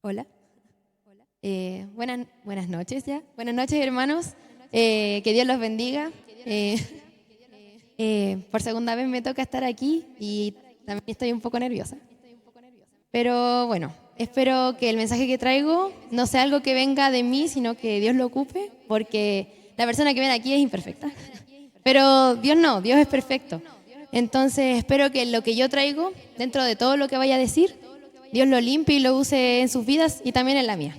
Hola. Buenas noches ya. Buenas noches, hermanos. Que Dios los bendiga. Por segunda vez me toca estar aquí y también estoy un poco nerviosa. Pero bueno, espero que el mensaje que traigo no sea algo que venga de mí, sino que Dios lo ocupe, porque la persona que viene aquí es imperfecta. Pero Dios no, Dios es perfecto. Entonces espero que lo que yo traigo, dentro de todo lo que vaya a decir, Dios lo limpie y lo use en sus vidas y también en la mía.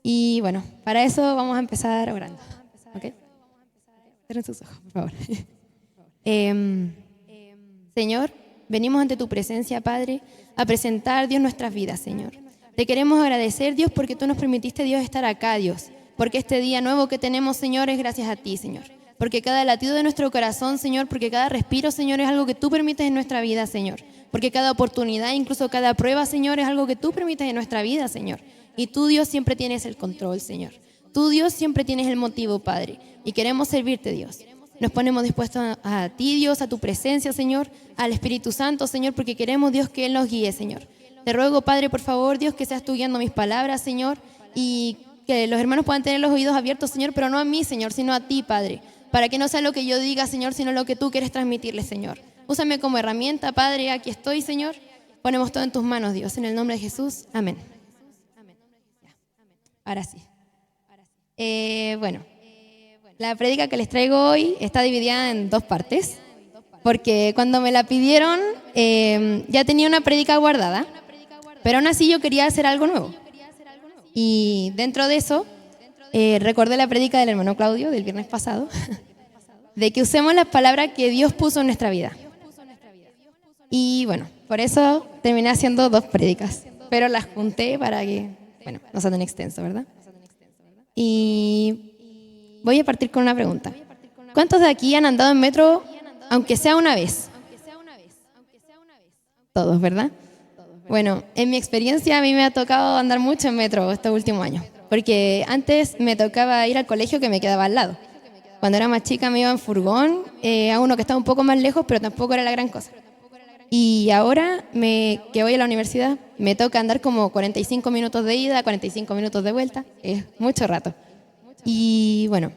Y bueno, para eso vamos a empezar orando. ¿Ok? Cierren sus ojos, por favor. Señor, venimos ante tu presencia, Padre, a presentar, Dios, nuestras vidas, Señor. Te queremos agradecer, Dios, porque tú nos permitiste, Dios, estar acá, Dios. Porque este día nuevo que tenemos, Señor, es gracias a ti, Señor. Porque cada latido de nuestro corazón, Señor, porque cada respiro, Señor, es algo que tú permites en nuestra vida, Señor. Porque cada oportunidad, incluso cada prueba, Señor, es algo que tú permites en nuestra vida, Señor. Y tú, Dios, siempre tienes el control, Señor. Tú, Dios, siempre tienes el motivo, Padre. Y queremos servirte, Dios. Nos ponemos dispuestos a ti, Dios, a tu presencia, Señor, al Espíritu Santo, Señor, porque queremos, Dios, que Él nos guíe, Señor. Te ruego, Padre, por favor, Dios, que seas tú guiando mis palabras, Señor, y que los hermanos puedan tener los oídos abiertos, Señor, pero no a mí, Señor, sino a ti, Padre, para que no sea lo que yo diga, Señor, sino lo que tú quieres transmitirle, Señor. Úsame como herramienta, Padre, aquí estoy, Señor. Ponemos todo en tus manos, Dios, en el nombre de Jesús. Amén. Ahora sí. Bueno. La prédica que les traigo hoy está dividida en dos partes, porque cuando me la pidieron ya tenía una prédica guardada, pero aún así yo quería hacer algo nuevo. Y dentro de eso recordé la prédica del hermano Claudio del viernes pasado, de que usemos las palabras que Dios puso en nuestra vida. Y bueno, por eso terminé haciendo dos prédicas, pero las junté para que, bueno, no sea tan extenso, ¿verdad? Y voy a partir con una pregunta. ¿Cuántos de aquí han andado en metro, aunque sea una vez? Todos, ¿verdad? Bueno, en mi experiencia a mí me ha tocado andar mucho en metro estos últimos años, porque antes me tocaba ir al colegio que me quedaba al lado. Cuando era más chica me iba en furgón, a uno que estaba un poco más lejos, pero tampoco era la gran cosa. Y ahora que voy a la universidad, me toca andar como 45 minutos de ida, 45 minutos de vuelta, es mucho rato. Y bueno,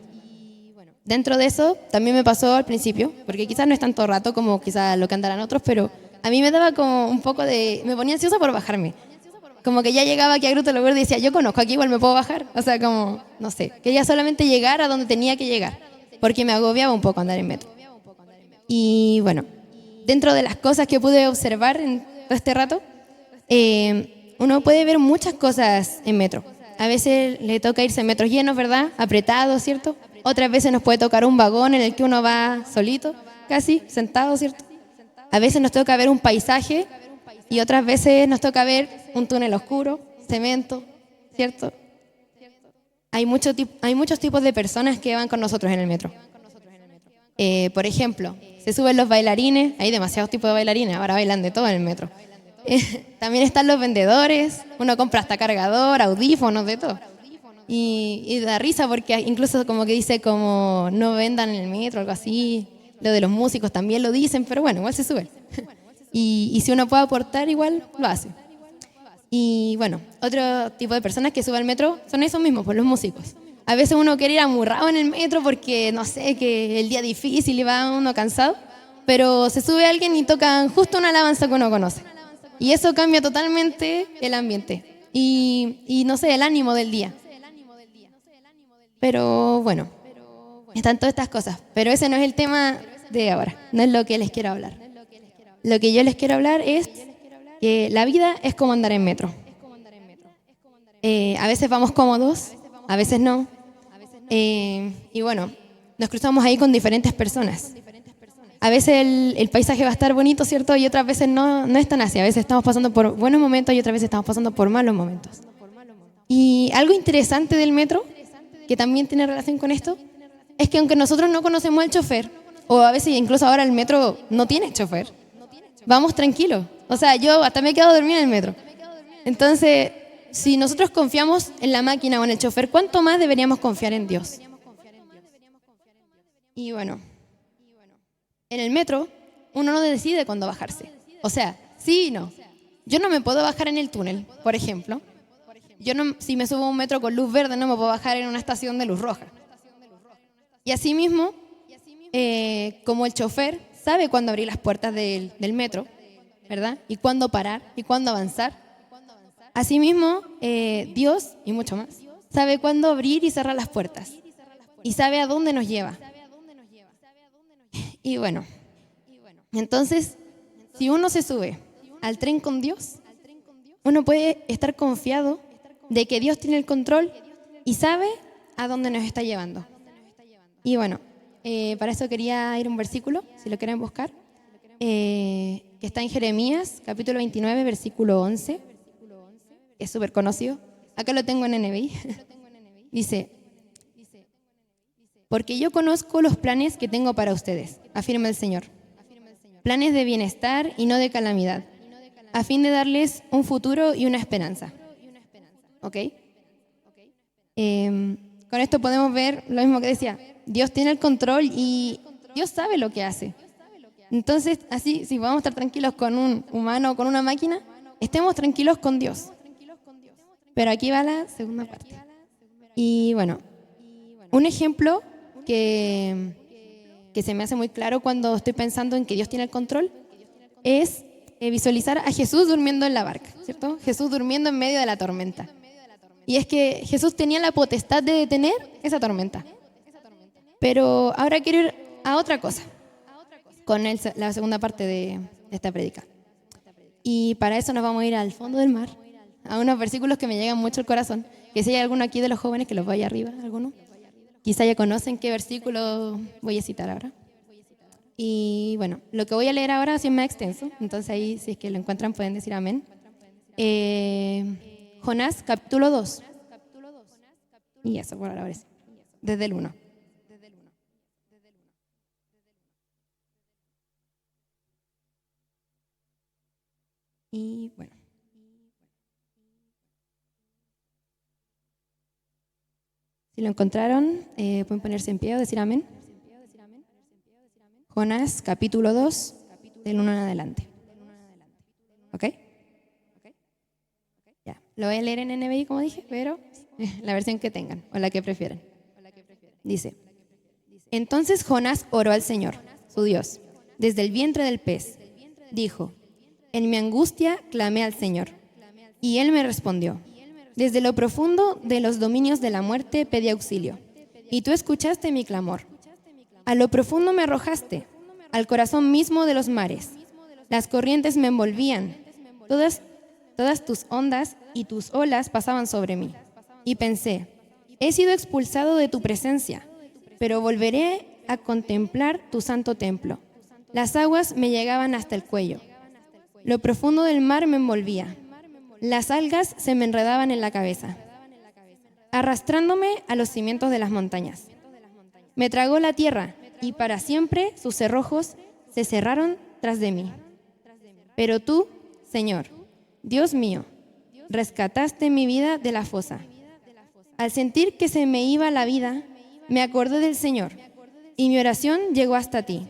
dentro de eso también me pasó al principio, porque quizás no es tanto rato como quizás lo que andarán otros, pero a mí me daba como un poco de... me ponía ansiosa por bajarme. Como que ya llegaba aquí a Gruta Lo Verde y decía, yo conozco aquí, igual me puedo bajar. O sea, como, no sé, quería solamente llegar a donde tenía que llegar, porque me agobiaba un poco andar en metro. Y bueno, dentro de las cosas que pude observar en todo este rato, uno puede ver muchas cosas en metro. A veces le toca irse en metros llenos, ¿verdad? Apretados, ¿cierto? Otras veces nos puede tocar un vagón en el que uno va solito, casi, sentado, ¿cierto? A veces nos toca ver un paisaje y otras veces nos toca ver un túnel oscuro, cemento, ¿cierto? Hay muchos tipos de personas que van con nosotros en el metro. Por ejemplo, se suben los bailarines, hay demasiados tipos de bailarines, ahora bailan de todo en el metro. También están los vendedores, uno compra hasta cargador, audífonos, de todo. Y da risa porque incluso como que dice como no vendan en el metro, algo así. Lo de los músicos también lo dicen, pero bueno, igual se sube. Y si uno puede aportar, igual lo hace. Y bueno, otro tipo de personas que suben al metro son esos mismos, pues los músicos. A veces uno quiere ir amurrado en el metro porque, no sé, que el día difícil y va uno cansado, pero se sube alguien y tocan justo una alabanza que uno conoce. Y eso cambia totalmente el ambiente y no sé, el ánimo del día. Pero bueno, están todas estas cosas. Pero ese no es el tema de ahora, no es lo que les quiero hablar. Lo que yo les quiero hablar es que la vida es como andar en metro. A veces vamos cómodos, a veces no. Y bueno, nos cruzamos ahí con diferentes personas. A veces el paisaje va a estar bonito, ¿cierto? Y otras veces no es tan así. A veces estamos pasando por buenos momentos y otras veces estamos pasando por malos momentos. Y algo interesante del metro, que también tiene relación con esto, es que aunque nosotros no conocemos al chofer, o a veces incluso ahora el metro no tiene chofer, vamos tranquilos. O sea, yo hasta me he quedado dormida en el metro. Entonces, si nosotros confiamos en la máquina o en el chofer, ¿cuánto más deberíamos confiar en Dios? Y bueno, en el metro uno no decide cuándo bajarse. O sea, sí y no. Yo no me puedo bajar en el túnel, por ejemplo, Yo no, si me subo a un metro con luz verde, no me puedo bajar en una estación de luz roja. Y asimismo, como el chofer sabe cuándo abrir las puertas del metro, ¿verdad? Y cuándo parar y cuándo avanzar. Asimismo, Dios, y mucho más, sabe cuándo abrir y cerrar las puertas. Y sabe a dónde nos lleva. Y bueno, entonces, si uno se sube al tren con Dios, uno puede estar confiado de que Dios tiene el control y sabe a dónde nos está llevando. Y bueno, para eso quería ir a un versículo, si lo quieren buscar, que está en Jeremías, capítulo 29, versículo 11, que es súper conocido. Acá lo tengo en NBI. Dice, porque yo conozco los planes que tengo para ustedes, afirma el Señor. Planes de bienestar y no de calamidad, a fin de darles un futuro y una esperanza. ¿Ok? Con esto podemos ver lo mismo que decía. Dios tiene el control y Dios sabe lo que hace. Entonces, así, si podemos estar tranquilos con un humano o con una máquina, estemos tranquilos con Dios. Pero aquí va la segunda parte. Y bueno, un ejemplo que se me hace muy claro cuando estoy pensando en que Dios tiene el control es visualizar a Jesús durmiendo en la barca, ¿cierto? Jesús durmiendo en medio de la tormenta. Y es que Jesús tenía la potestad de detener esa tormenta. Pero ahora quiero ir a otra cosa, con la segunda parte de esta prédica. Y para eso nos vamos a ir al fondo del mar, a unos versículos que me llegan mucho al corazón. Que si hay alguno aquí de los jóvenes que los vaya arriba, alguno. Quizá ya conocen qué versículo voy a citar ahora. Y bueno, lo que voy a leer ahora sí es más extenso, entonces ahí si es que lo encuentran pueden decir amén. Jonás, capítulo 2. Y eso por ahora, desde el 1. Y bueno. Si lo encontraron, pueden ponerse en pie o decir amén. Jonás, capítulo 2, del 1 en adelante. ¿Ok? Ya. Lo voy a leer en NBI, como dije, pero la versión que tengan o la que prefieran. Dice, entonces Jonás oró al Señor, su Dios, desde el vientre del pez. Dijo, en mi angustia clamé al Señor, y Él me respondió. Desde lo profundo de los dominios de la muerte pedí auxilio, y tú escuchaste mi clamor. A lo profundo me arrojaste, al corazón mismo de los mares. Las corrientes me envolvían, todas tus ondas y tus olas pasaban sobre mí. Y pensé, he sido expulsado de tu presencia, pero volveré a contemplar tu santo templo. Las aguas me llegaban hasta el cuello. Lo profundo del mar me envolvía. Las algas se me enredaban en la cabeza, arrastrándome a los cimientos de las montañas. Me tragó la tierra y para siempre sus cerrojos se cerraron tras de mí. Pero tú, Señor, Dios mío, rescataste mi vida de la fosa. Al sentir que se me iba la vida, me acordé del Señor y mi oración llegó hasta ti,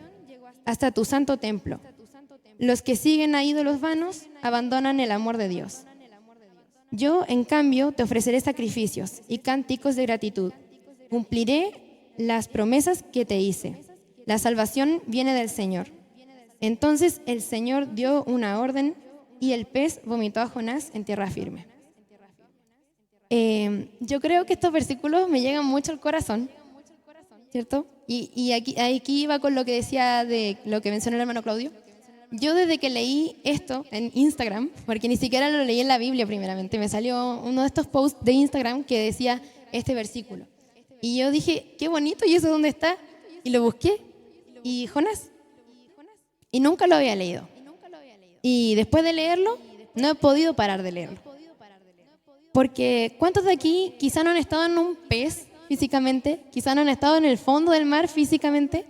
hasta tu santo templo. Los que siguen a ídolos vanos abandonan el amor de Dios. Yo, en cambio, te ofreceré sacrificios y cánticos de gratitud. Cumpliré las promesas que te hice. La salvación viene del Señor. Entonces el Señor dio una orden y el pez vomitó a Jonás en tierra firme. Yo creo que estos versículos me llegan mucho al corazón, ¿cierto? Y aquí iba con lo que decía de lo que mencionó el hermano Claudio. Yo desde que leí esto en Instagram, porque ni siquiera lo leí en la Biblia primeramente, me salió uno de estos posts de Instagram que decía este versículo. Y yo dije, qué bonito, ¿y eso dónde está? Y lo busqué, y Jonás. Y nunca lo había leído. Y después de leerlo, no he podido parar de leerlo. Porque ¿cuántos de aquí quizá no han estado en un pez físicamente? Quizá no han estado en el fondo del mar físicamente,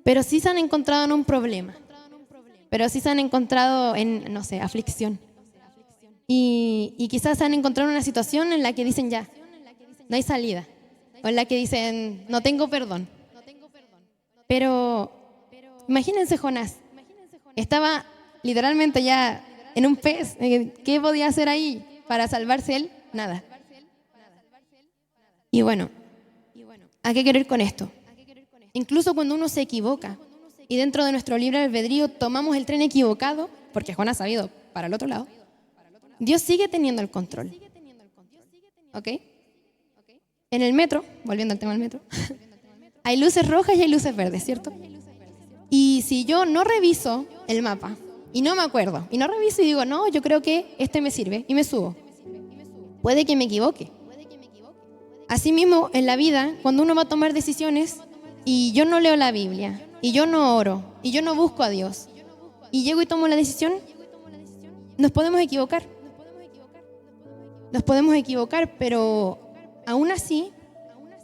pero sí se han encontrado en un problema. Pero sí se han encontrado en, no sé, aflicción. Y quizás se han encontrado en una situación en la que dicen ya, no hay salida. O en la que dicen, no tengo perdón. Pero imagínense Jonás. Estaba literalmente ya en un pez. ¿Qué podía hacer ahí para salvarse él? Nada. Y bueno, ¿a qué quiero ir con esto? Incluso cuando uno se equivoca y dentro de nuestro libre albedrío tomamos el tren equivocado, porque Jonás ha ido para el otro lado, Dios sigue teniendo el control. ¿Ok? En el metro, volviendo al tema del metro, hay luces rojas y hay luces verdes, ¿cierto? Y si yo no reviso el mapa y no me acuerdo, y no reviso y digo, no, yo creo que este me sirve y me subo, puede que me equivoque. Asimismo, en la vida, cuando uno va a tomar decisiones y yo no leo la Biblia, y yo no oro, y yo no busco a Dios, y llego y tomo la decisión, nos podemos equivocar. Nos podemos equivocar, pero aún así,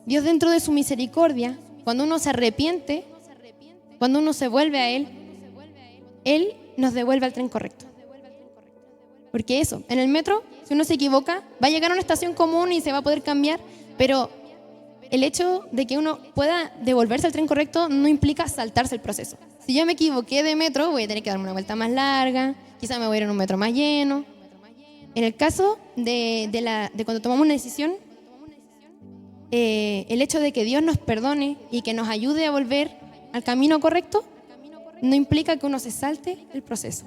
Dios dentro de su misericordia, cuando uno se arrepiente, cuando uno se vuelve a Él nos devuelve al tren correcto. Porque eso, en el metro, si uno se equivoca, va a llegar a una estación común y se va a poder cambiar, pero el hecho de que uno pueda devolverse al tren correcto no implica saltarse el proceso. Si yo me equivoqué de metro, voy a tener que darme una vuelta más larga, quizás me voy a ir en un metro más lleno. En el caso de cuando tomamos una decisión, el hecho de que Dios nos perdone y que nos ayude a volver al camino correcto no implica que uno se salte el proceso.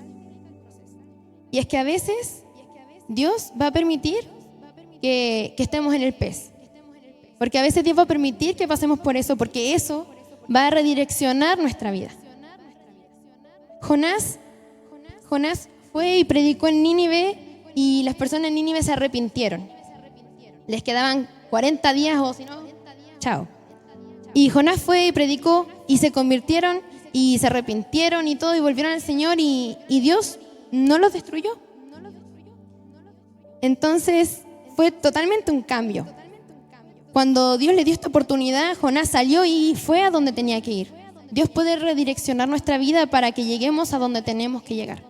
Y es que a veces Dios va a permitir que estemos en el pez. Porque a veces Dios va a permitir que pasemos por eso, porque eso va a redireccionar nuestra vida. Jonás fue y predicó en Nínive y las personas en Nínive se arrepintieron. Les quedaban 40 días o si no, chao. Y Jonás fue y predicó y se convirtieron y se arrepintieron y todo y volvieron al Señor y Dios no los destruyó. Entonces fue totalmente un cambio. Cuando Dios le dio esta oportunidad, Jonás salió y fue a donde tenía que ir. Dios puede redireccionar nuestra vida para que lleguemos a donde tenemos que llegar,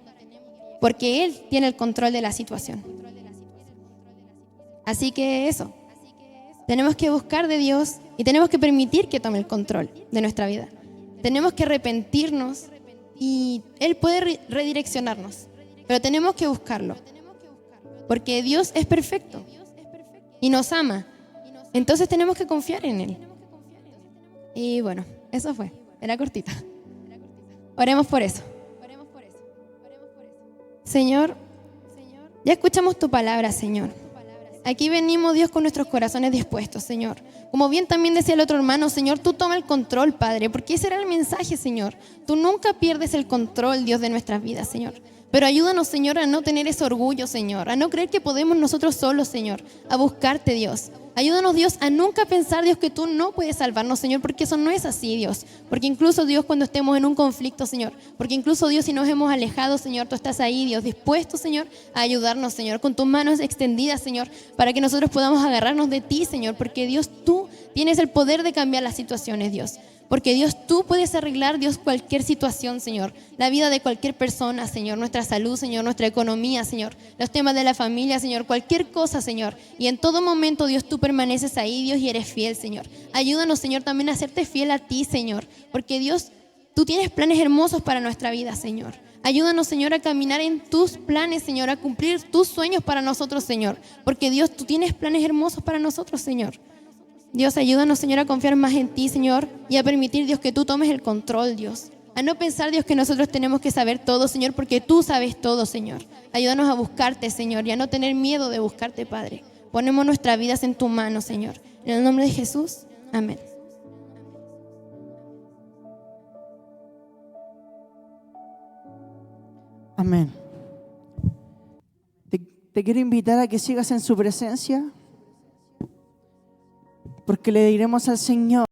porque Él tiene el control de la situación. Así que eso, tenemos que buscar de Dios y tenemos que permitir que tome el control de nuestra vida. Tenemos que arrepentirnos y Él puede redireccionarnos, pero tenemos que buscarlo, porque Dios es perfecto y nos ama. Entonces tenemos que confiar en Él. Y bueno, eso fue. Era cortita. Oremos por eso. Señor, ya escuchamos tu palabra, Señor. Aquí venimos, Dios, con nuestros corazones dispuestos, Señor. Como bien también decía el otro hermano, Señor, tú toma el control, Padre, porque ese era el mensaje, Señor. Tú nunca pierdes el control, Dios, de nuestras vidas, Señor. Pero ayúdanos, Señor, a no tener ese orgullo, Señor, a no creer que podemos nosotros solos, Señor, a buscarte, Dios. Ayúdanos, Dios, a nunca pensar, Dios, que tú no puedes salvarnos, Señor, porque eso no es así, Dios. Porque incluso, Dios, cuando estemos en un conflicto, Señor, porque incluso, Dios, si nos hemos alejado, Señor, tú estás ahí, Dios, dispuesto, Señor, a ayudarnos, Señor, con tus manos extendidas, Señor, para que nosotros podamos agarrarnos de ti, Señor, porque, Dios, tú tienes el poder de cambiar las situaciones, Dios. Porque Dios, tú puedes arreglar, Dios, cualquier situación, Señor. La vida de cualquier persona, Señor. Nuestra salud, Señor. Nuestra economía, Señor. Los temas de la familia, Señor. Cualquier cosa, Señor. Y en todo momento, Dios, tú permaneces ahí, Dios, y eres fiel, Señor. Ayúdanos, Señor, también a hacerte fiel a ti, Señor. Porque Dios, tú tienes planes hermosos para nuestra vida, Señor. Ayúdanos, Señor, a caminar en tus planes, Señor. A cumplir tus sueños para nosotros, Señor. Porque Dios, tú tienes planes hermosos para nosotros, Señor. Dios, ayúdanos, Señor, a confiar más en ti, Señor, y a permitir, Dios, que tú tomes el control, Dios. A no pensar, Dios, que nosotros tenemos que saber todo, Señor, porque tú sabes todo, Señor. Ayúdanos a buscarte, Señor, y a no tener miedo de buscarte, Padre. Ponemos nuestras vidas en tu mano, Señor. En el nombre de Jesús, amén. Amén. Te quiero invitar a que sigas en su presencia, porque le diremos al Señor